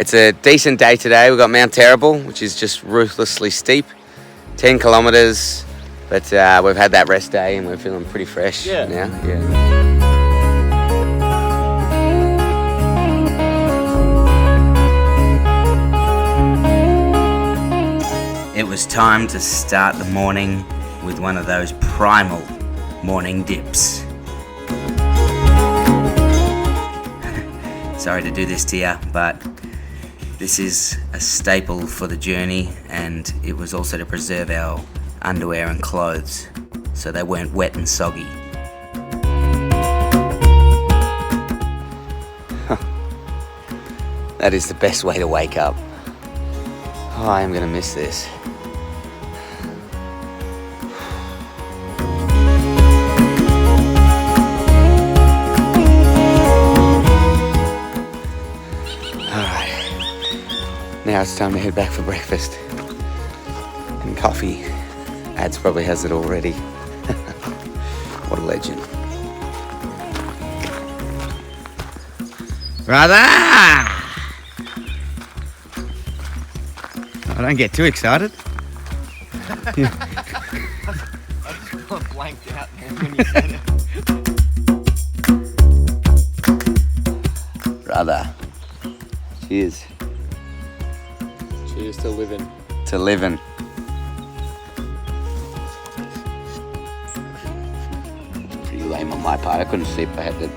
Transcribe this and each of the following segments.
It's a decent day today. We've got Mount Terrible, which is just ruthlessly steep, 10 kilometres, but we've had that rest day and we're feeling pretty fresh now. Yeah. It was time to start the morning with one of those primal morning dips. Sorry to do this to you, but this is a staple for the journey, and it was also to preserve our underwear and clothes so they weren't wet and soggy. That is the best way to wake up. Oh, I am going to miss this. Now it's time to head back for breakfast and coffee. Ads probably has it already. What a legend. Brother! Oh, don't get too excited. I just got blanked out, man, when you said it. Brother. Cheers. Cheers to living. To living. Pretty lame on my part. I couldn't sleep. I had to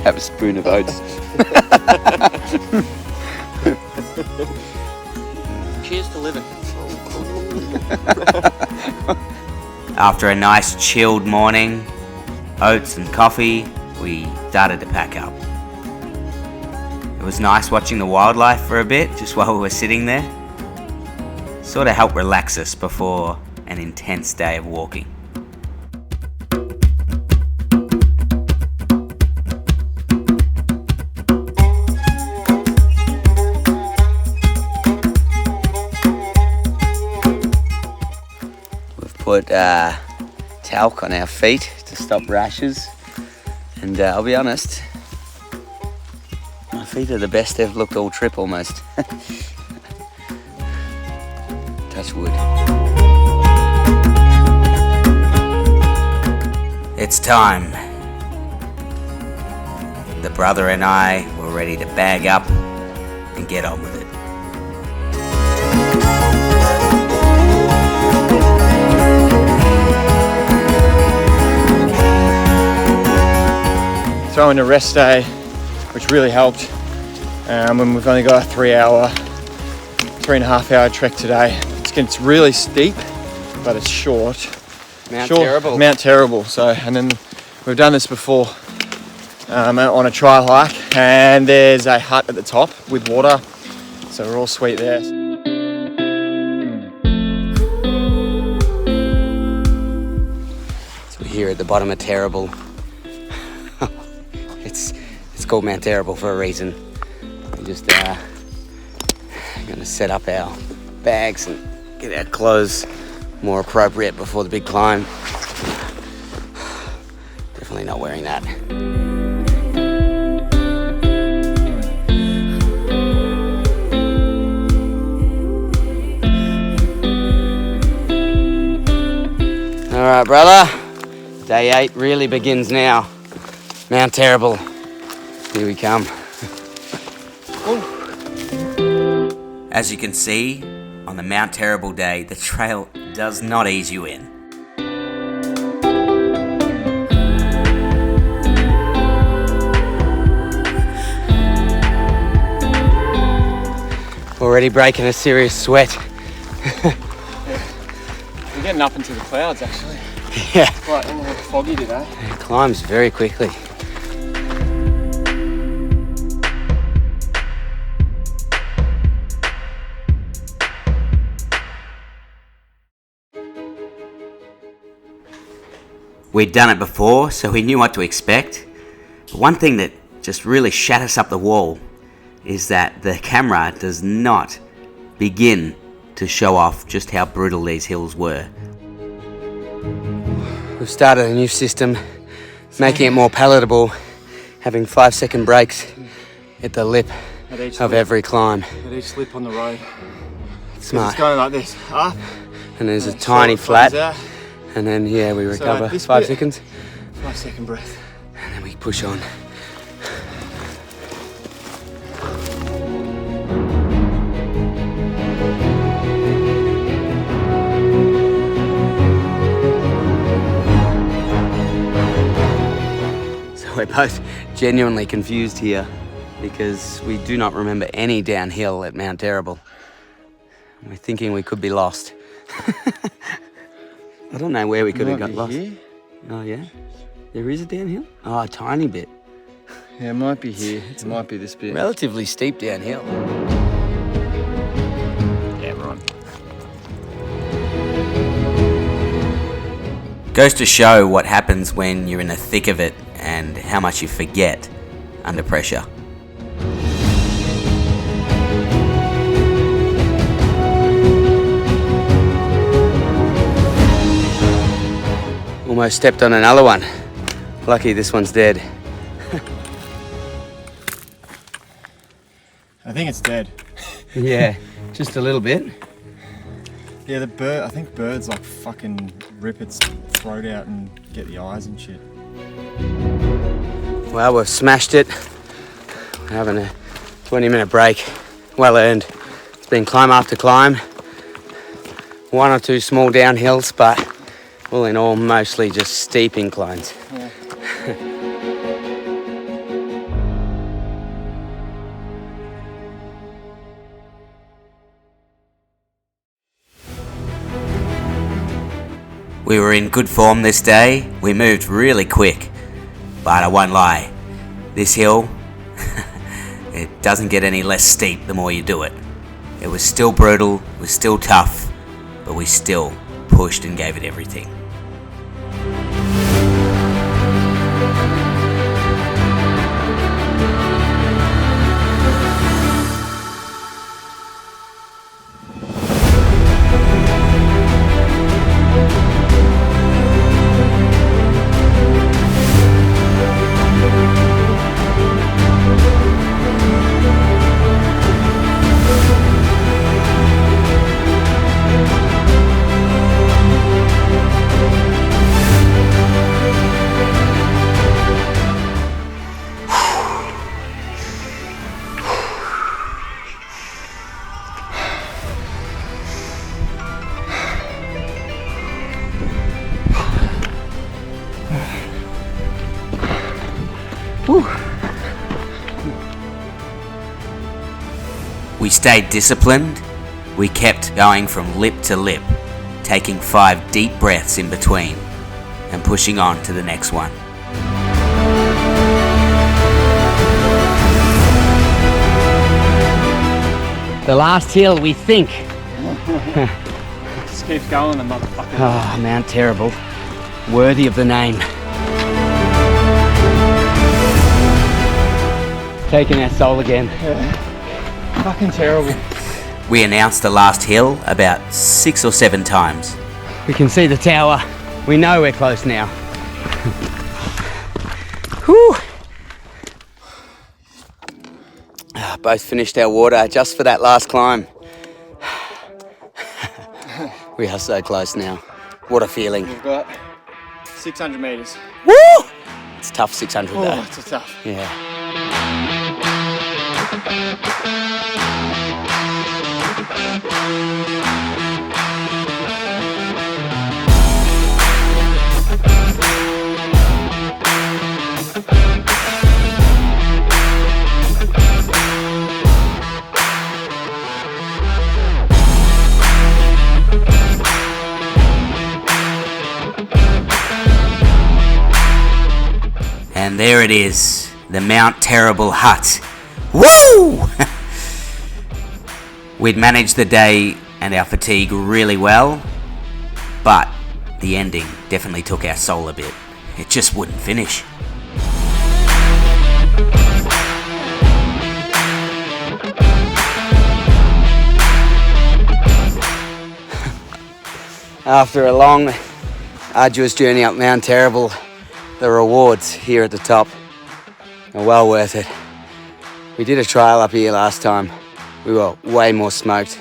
have a spoon of oats. Cheers to living. After a nice chilled morning, oats and coffee, we started to pack up. It was nice watching the wildlife for a bit, just while we were sitting there. Sort of helped relax us before an intense day of walking. We've put talc on our feet to stop rashes, and I'll be honest, my feet are the best they've looked all trip almost. Touch wood. It's time. The brother and I were ready to bag up and get on with it. Throw in a rest day, which really helped. And we've only got a 3.5 hour trek today. It's really steep, but it's short. Mount Terrible. So, and then we've done this before on a trial hike, and there's a hut at the top with water, so we're all sweet there. So we're here at the bottom of Terrible. It's called Mount Terrible for a reason. We're just gonna set up our bags and get our clothes more appropriate before the big climb. Definitely not wearing that. All right, brother. Day 8 really begins now. Mount Terrible. Here we come. As you can see, on the Mount Terrible day, the trail does not ease you in. Already breaking a serious sweat. We're getting up into the clouds, actually. Yeah. Quite foggy today. It climbs very quickly. We'd done it before, so we knew what to expect. But one thing that just really shut us up the wall is that the camera does not begin to show off just how brutal these hills were. We've started a new system, making it more palatable, having 5-second breaks at the lip of every climb. At each slip on the road. Smart. It's going like this, up. And there's a tiny flat. Out. And then, yeah, we recover. So 5 seconds. 5 second breath. And then we push on. So we're both genuinely confused here because we do not remember any downhill at Mount Terrible. We're thinking we could be lost. I don't know where we could have got lost. Here. Oh yeah? There is a downhill? Oh, a tiny bit. Yeah, it might be here. It might be this bit. Relatively steep downhill. Yeah, right. Goes to show what happens when you're in the thick of it and how much you forget under pressure. Almost stepped on another one. Lucky this one's dead. I think it's dead. Yeah, just a little bit. Yeah, the bird, I think birds like fucking rip its throat out and get the eyes and shit. Well, we've smashed it. We're having a 20-minute break. Well earned. It's been climb after climb. 1 or 2 small downhills, but all in all, mostly just steep inclines. Yeah. We were in good form this day. We moved really quick, but I won't lie. This hill, it doesn't get any less steep the more you do it. It was still brutal, it was still tough, but we still pushed and gave it everything. We stayed disciplined. We kept going from lip to lip, taking 5 deep breaths in between and pushing on to the next one. The last hill, we think. Just keeps going, the motherfucker. Oh, Mount Terrible. Worthy of the name. Taking our soul again. Yeah. Fucking terrible. We announced the last hill about 6 or 7 times. We can see the tower. We know we're close now. Whew. Both finished our water just for that last climb. We are so close now. What a feeling. We've got 600 metres. Woo! It's tough 600 though. Oh, it's tough. Yeah. And there it is, the Mount Terrible hut. Woo! We'd managed the day and our fatigue really well, but the ending definitely took our soul a bit. It just wouldn't finish. After a long, arduous journey up Mount Terrible, the rewards here at the top are well worth it. We did a trial up here last time. We were way more smoked.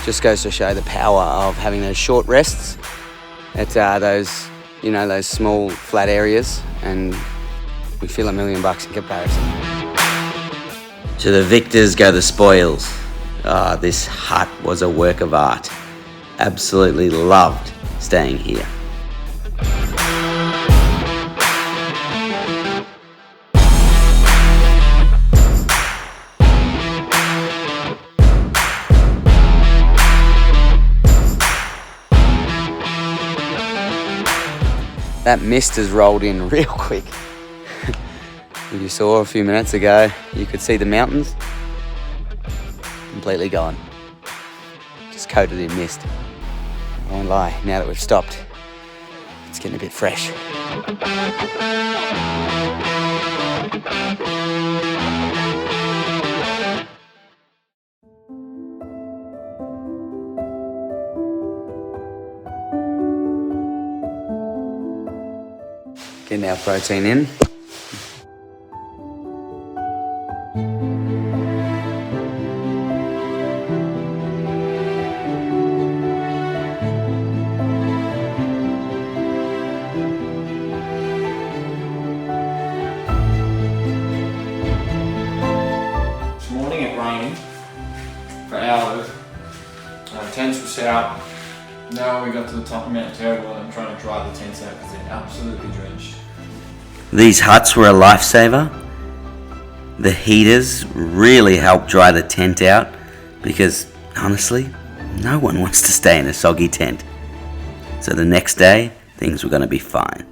Just goes to show the power of having those short rests at those, you know, those small flat areas, and we feel $1 million in comparison. To the victors go the spoils. This hut was a work of art. Absolutely loved staying here. That mist has rolled in real quick. If you saw a few minutes ago, you could see the mountains. Completely gone. Just coated in mist. I won't lie, now that we've stopped, it's getting a bit fresh. Getting our protein in. This morning it rained for hours. Tents were set up. Now we got to the top of Mount Terrible and I'm trying to dry the tents out because they're absolutely drenched. These huts were a lifesaver. The heaters really helped dry the tent out because, honestly, no one wants to stay in a soggy tent. So the next day, things were going to be fine.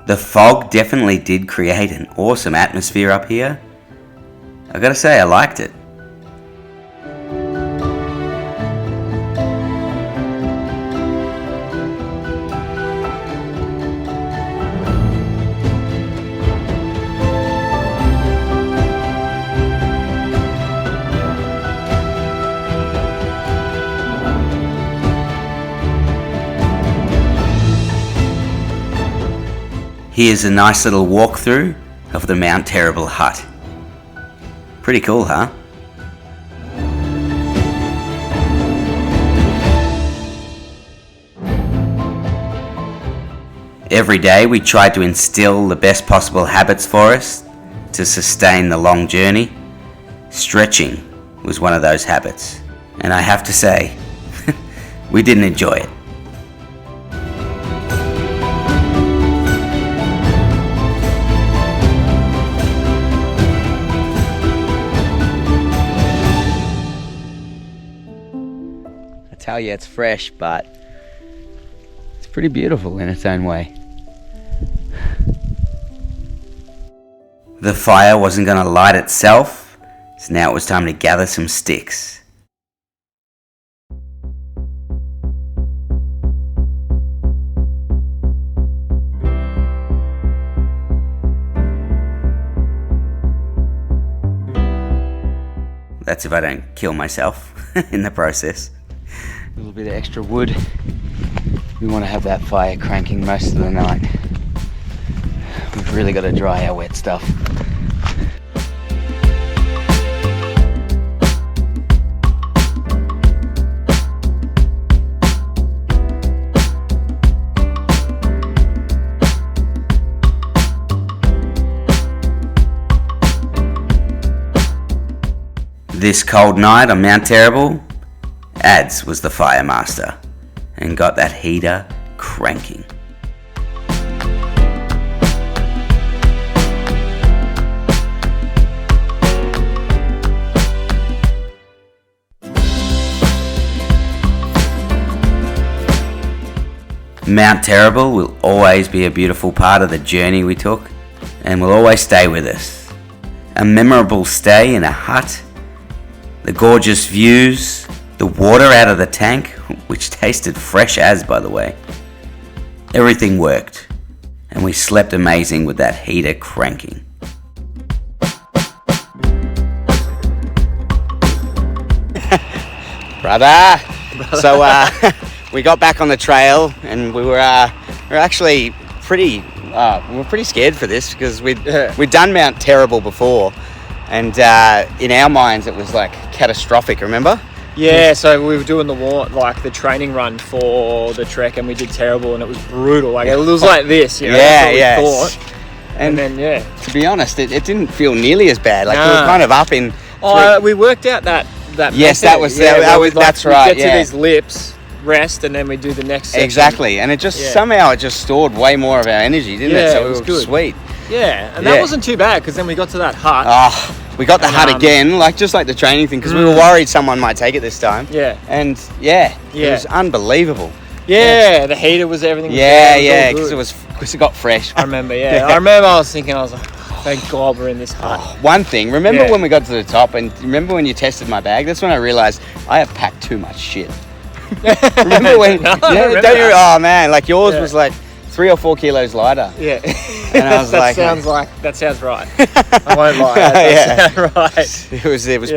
The fog definitely did create an awesome atmosphere up here. I gotta say, I liked it. Here's a nice little walkthrough of the Mount Terrible hut. Pretty cool, huh? Every day we tried to instill the best possible habits for us to sustain the long journey. Stretching was one of those habits, and I have to say, we didn't enjoy it. I tell you, it's fresh, but it's pretty beautiful in its own way. The fire wasn't going to light itself, so now it was time to gather some sticks. That's if I don't kill myself in the process. A little bit of extra wood. We want to have that fire cranking most of the night. We've really got to dry our wet stuff. This cold night on Mount Terrible, 𝐦𝐬𝐬𝐬 was the fire master and got that heater cranking. Mount Terrible will always be a beautiful part of the journey we took and will always stay with us. A memorable stay in a hut, the gorgeous views, the water out of the tank, which tasted fresh as, by the way. Everything worked, and we slept amazing with that heater cranking. Brother! So, we got back on the trail, and we were actually pretty scared for this, because we'd done Mount Terrible before, and in our minds it was like catastrophic. Remember? Yeah, so we were doing the training run for the trek, and we did Terrible, and it was brutal. Like, it was like this, you know, that's what we thought. And then, to be honest, it didn't feel nearly as bad. Like, we were kind of up in... we worked out that yes, method. That's right. We get to these lips, rest, and then we do the next section. Exactly, and it just somehow it just stored way more of our energy, didn't it? So it was sweet. Yeah, and that wasn't too bad, because then we got to that hut. We got the hut again, just like the training thing, because we were worried someone might take it this time. Yeah. And it was unbelievable. Yeah, the heater was everything. Because it got fresh. I remember. I was thinking, I was like, thank God we're in this hut. One thing, remember when we got to the top, and remember when you tested my bag? That's when I realised I have packed too much shit. Remember when? Oh man, like yours was like 3 or 4 kilos lighter. Yeah. And I was that sounds right. I won't lie. That sounds right. It was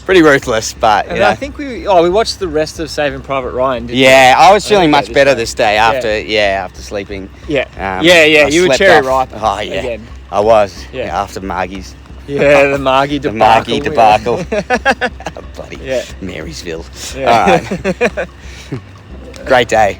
pretty ruthless, but and I think we watched the rest of Saving Private Ryan, didn't we? I was feeling much better this day after sleeping. You were cherry ripe. Oh yeah. Again. I was. Yeah. After Margie's. Yeah, the Margie debacle. The Margie debacle. Bloody Marysville. Yeah. All right. Great day.